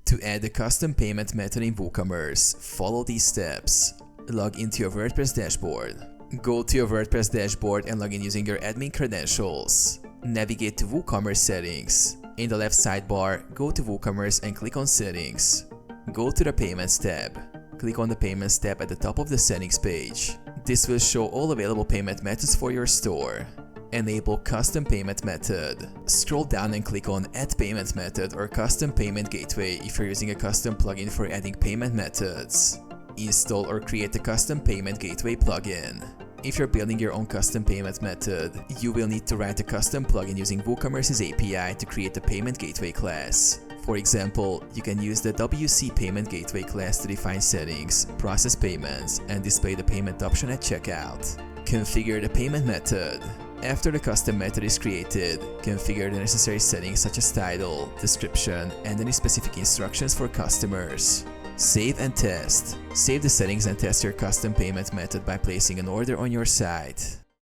To add a custom payment method in WooCommerce, follow these steps. Log into your WordPress dashboard. Go to your WordPress dashboard and log in using your admin credentials. Navigate to WooCommerce settings. In the left sidebar, go to WooCommerce and click on Settings. Go to the Payments tab. Click on the Payments tab at the top of the settings page. This will show all available payment methods for your store. Enable Custom Payment Method. Scroll down and click on Add Payment Method or Custom Payment Gateway if you're using a custom plugin for adding payment methods. Install or create a custom payment gateway plugin. If you're building your own custom payment method, you will need to write a custom plugin using WooCommerce's API to create the payment gateway class. For example, you can use the WC Payment Gateway class to define settings, process payments, and display the payment option at checkout. Configure the payment method. After the custom method is created, configure the necessary settings such as title, description, and any specific instructions for customers. Save and test. Save the settings and test your custom payment method by placing an order on your site.